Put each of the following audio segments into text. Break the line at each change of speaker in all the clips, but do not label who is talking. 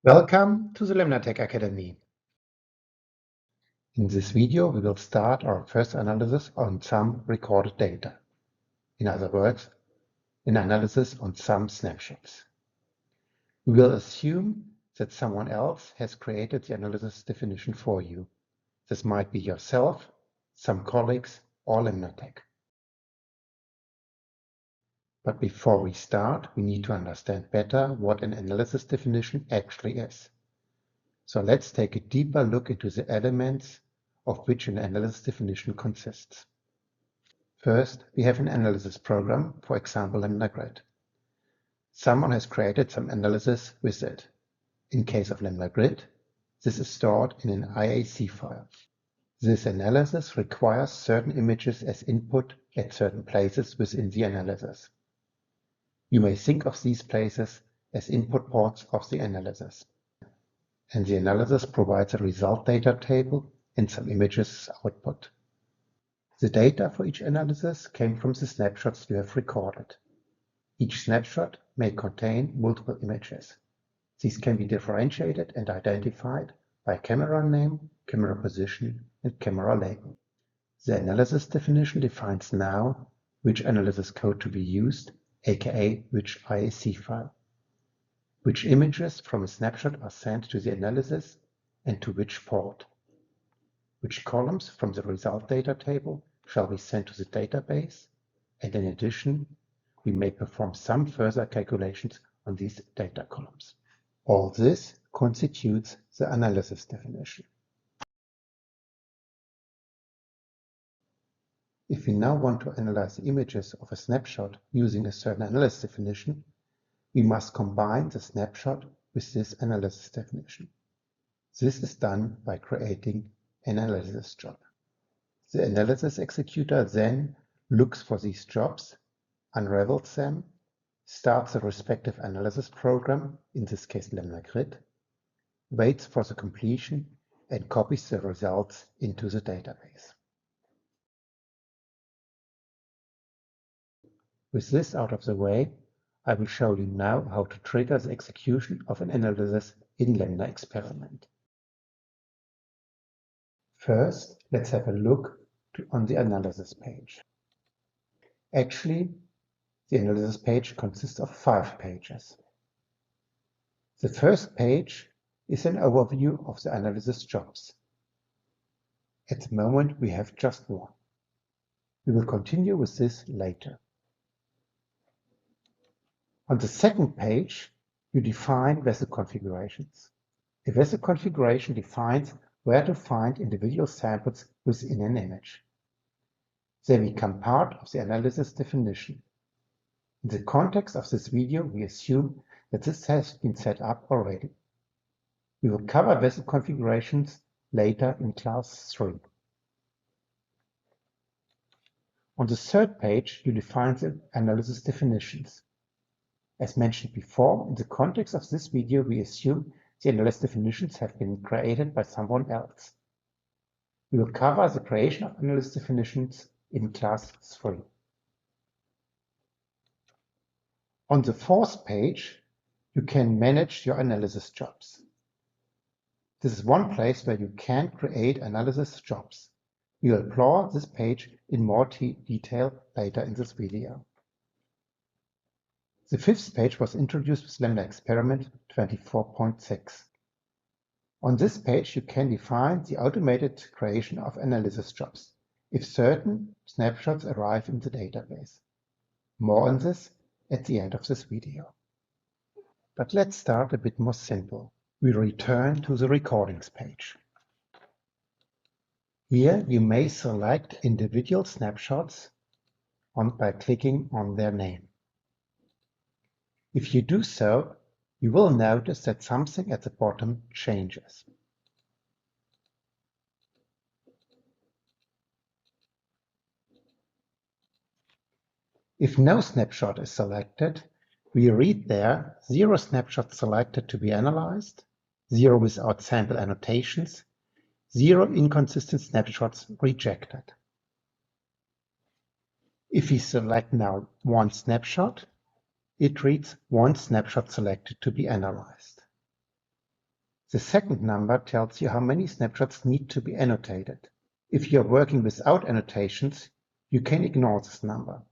Welcome to the LemnaTec Academy. In this video, we will start our first analysis on some recorded data. In other words, an analysis on some snapshots. We will assume that someone else has created the analysis definition for you. This might be yourself, some colleagues, or LemnaTec. But before we start, we need to understand better what an analysis definition actually is. So let's take a deeper look into the elements of which an analysis definition consists. First, we have an analysis program, for example, LemnaGrid. Someone has created some analysis with it. In case of LemnaGrid, this is stored in an IAC file. This analysis requires certain images as input at certain places within the analysis. You may think of these places as input ports of the analysis. And the analysis provides a result data table and some images as output. The data for each analysis came from the snapshots you have recorded. Each snapshot may contain multiple images. These can be differentiated and identified by camera name, camera position, and camera label. The analysis definition defines now which analysis code to be used, aka which IAC file. Which images from a snapshot are sent to the analysis and to which port. Which columns from the result data table shall be sent to the database, and in addition, we may perform some further calculations on these data columns. All this constitutes the analysis definition. If we now want to analyze the images of a snapshot using a certain analysis definition, we must combine the snapshot with this analysis definition. This is done by creating an analysis job. The analysis executor then looks for these jobs, unravels them, starts the respective analysis program, in this case LemnaGrid, waits for the completion, and copies the results into the database. With this out of the way, I will show you now how to trigger the execution of an analysis in LemnaExperiment. First, let's have a look on the analysis page. Actually, the analysis page consists of 5 pages. The first page is an overview of the analysis jobs. At the moment, we have just one. We will continue with this later. On the second page, you define vessel configurations. A vessel configuration defines where to find individual samples within an image. They become part of the analysis definition. In the context of this video, we assume that this has been set up already. We will cover vessel configurations later in class 3. On the third page, you define the analysis definitions. As mentioned before, in the context of this video, we assume the analysis definitions have been created by someone else. We will cover the creation of analysis definitions in class 3. On the fourth page, you can manage your analysis jobs. This is one place where you can create analysis jobs. We will explore this page in more detail later in this video. The fifth page was introduced with LemnaExperiment 24.6. On this page, you can define the automated creation of analysis jobs if certain snapshots arrive in the database. More on this at the end of this video. But let's start a bit more simple. We return to the recordings page. Here you may select individual snapshots by clicking on their name. If you do so, you will notice that something at the bottom changes. If no snapshot is selected, we read there 0 snapshots selected to be analyzed, 0 without sample annotations, 0 inconsistent snapshots rejected. If we select now 1 snapshot, it reads 1 snapshot selected to be analyzed. The second number tells you how many snapshots need to be annotated. If you are working without annotations, you can ignore this number.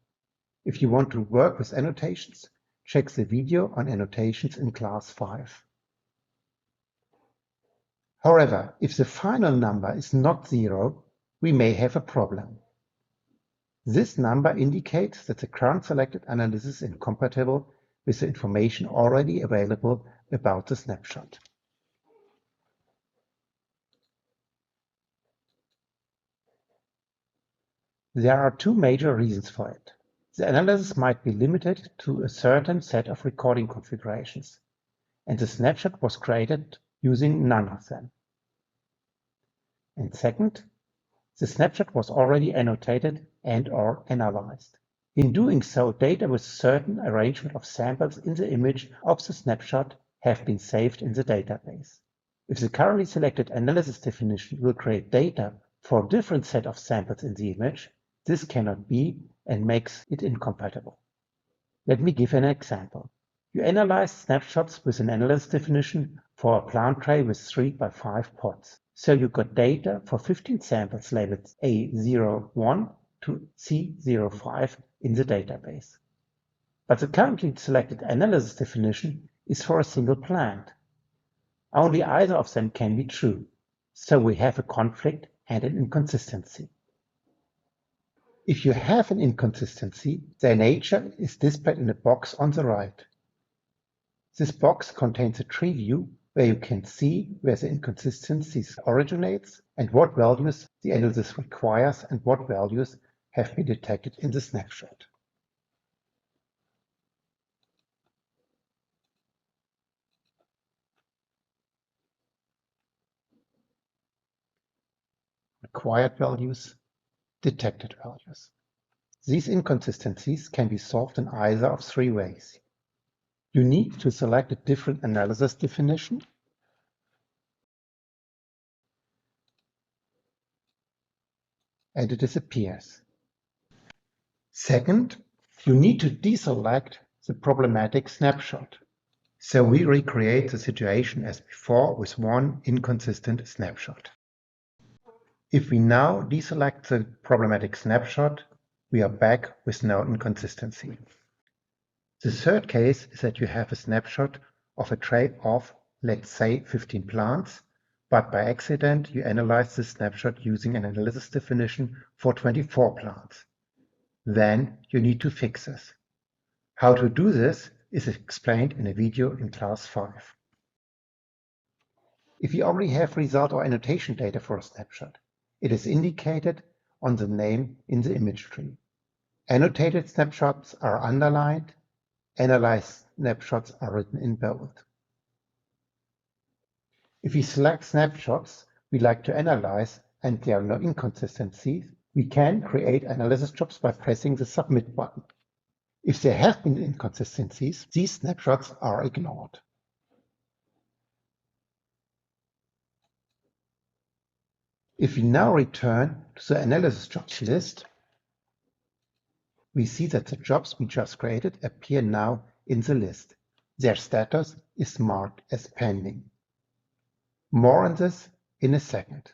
If you want to work with annotations, check the video on annotations in class 5. However, if the final number is not 0, we may have a problem. This number indicates that the current selected analysis is incompatible with the information already available about the snapshot. There are two major reasons for it. The analysis might be limited to a certain set of recording configurations, and the snapshot was created using none of them. And second, the snapshot was already annotated and/or analyzed. In doing so, data with certain arrangement of samples in the image of the snapshot have been saved in the database. If the currently selected analysis definition will create data for a different set of samples in the image, this cannot be and makes it incompatible. Let me give an example. You analyze snapshots with an analysis definition for a plant tray with 3 by 5 pots. So you got data for 15 samples labeled A01 to C05 in the database. But the currently selected analysis definition is for a single plant. Only either of them can be true, so we have a conflict and an inconsistency. If you have an inconsistency, their nature is displayed in a box on the right. This box contains a tree view where you can see where the inconsistencies originates and what values the analysis requires and what values have been detected in the snapshot. Required values, detected values. These inconsistencies can be solved in either of 3 ways. You need to select a different analysis definition, and it disappears. Second, you need to deselect the problematic snapshot. So we recreate the situation as before with one inconsistent snapshot. If we now deselect the problematic snapshot, we are back with no inconsistency. The third case is that you have a snapshot of a tray of, let's say, 15 plants, but by accident you analyze this snapshot using an analysis definition for 24 plants. Then you need to fix this. How to do this is explained in a video in class 5. If you already have result or annotation data for a snapshot, it is indicated on the name in the image tree. Annotated snapshots are underlined, analyzed snapshots are written in bold. If we select snapshots we like to analyze and there are no inconsistencies, we can create analysis jobs by pressing the Submit button. If there have been inconsistencies, these snapshots are ignored. If we now return to the analysis jobs list, we see that the jobs we just created appear now in the list. Their status is marked as pending. More on this in a second.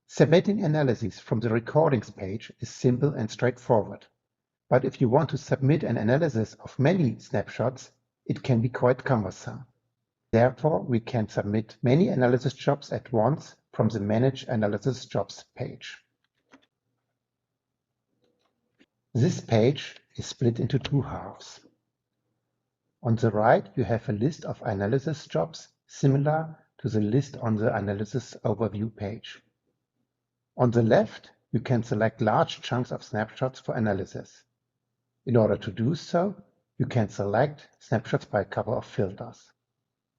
Submitting analyses from the recordings page is simple and straightforward. But if you want to submit an analysis of many snapshots, it can be quite cumbersome. Therefore, we can submit many analysis jobs at once from the Manage Analysis Jobs page. This page is split into 2 halves. On the right, you have a list of analysis jobs similar to the list on the Analysis Overview page. On the left, you can select large chunks of snapshots for analysis. In order to do so, you can select snapshots by a couple of filters.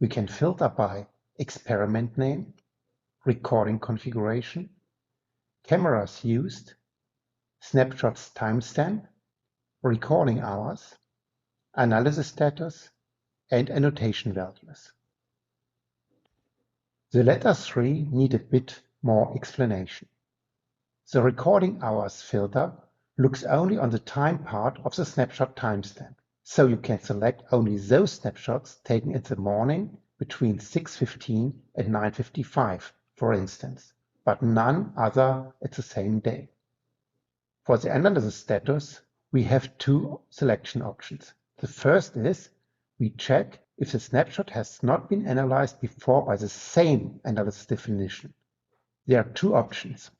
We can filter by experiment name, recording configuration, cameras used, snapshots timestamp, recording hours, analysis status, and annotation values. The latter 3 need a bit more explanation. The recording hours filter looks only on the time part of the snapshot timestamp. So you can select only those snapshots taken in the morning between 6:15 and 9:55, for instance, but none other at the same day. For the analysis status, we have two selection options. The first is we check if the snapshot has not been analyzed before by the same analysis definition. There are two options.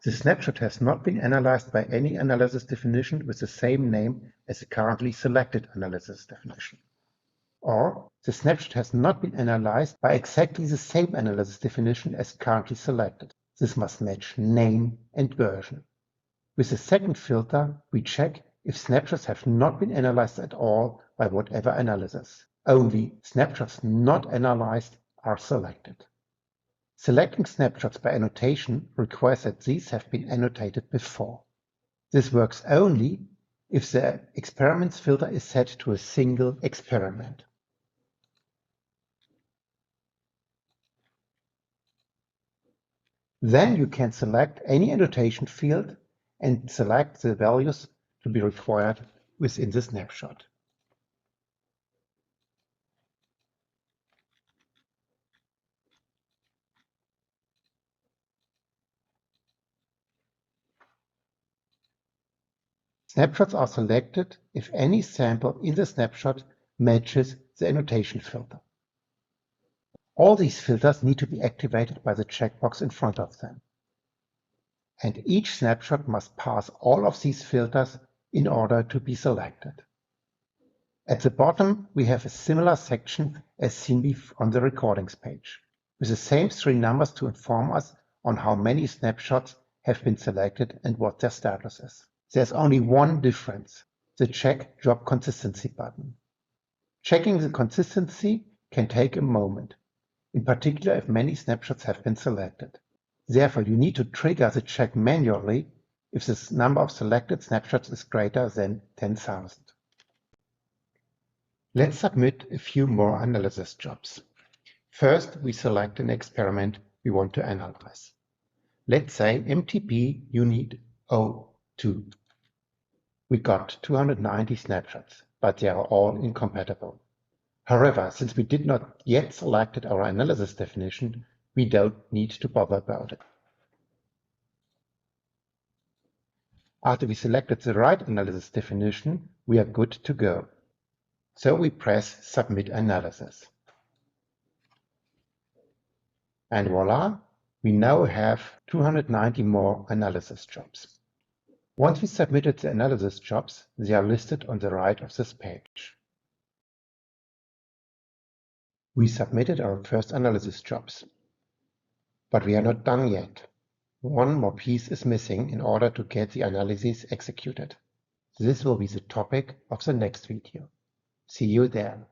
The snapshot has not been analyzed by any analysis definition with the same name as the currently selected analysis definition. Or the snapshot has not been analyzed by exactly the same analysis definition as currently selected. This must match name and version. With the second filter, we check if snapshots have not been analyzed at all by whatever analysis. Only snapshots not analyzed are selected. Selecting snapshots by annotation requires that these have been annotated before. This works only if the experiments filter is set to a single experiment. Then you can select any annotation field and select the values to be required within the snapshot. Snapshots are selected if any sample in the snapshot matches the annotation filter. All these filters need to be activated by the checkbox in front of them. And each snapshot must pass all of these filters in order to be selected. At the bottom, we have a similar section as seen on the recordings page, with the same three numbers to inform us on how many snapshots have been selected and what their status is. There's only one difference: the Check Job Consistency button. Checking the consistency can take a moment, in particular if many snapshots have been selected. Therefore, you need to trigger the check manually if the number of selected snapshots is greater than 10,000. Let's submit a few more analysis jobs. First, we select an experiment we want to analyze. Let's say MTP Unit 02. We got 290 snapshots, but they are all incompatible. However, since we did not yet select our analysis definition, we don't need to bother about it. After we selected the right analysis definition, we are good to go. So we press Submit Analysis. And voila, we now have 290 more analysis jobs. Once we submitted the analysis jobs, they are listed on the right of this page. We submitted our first analysis jobs, but we are not done yet. One more piece is missing in order to get the analyses executed. This will be the topic of the next video. See you there.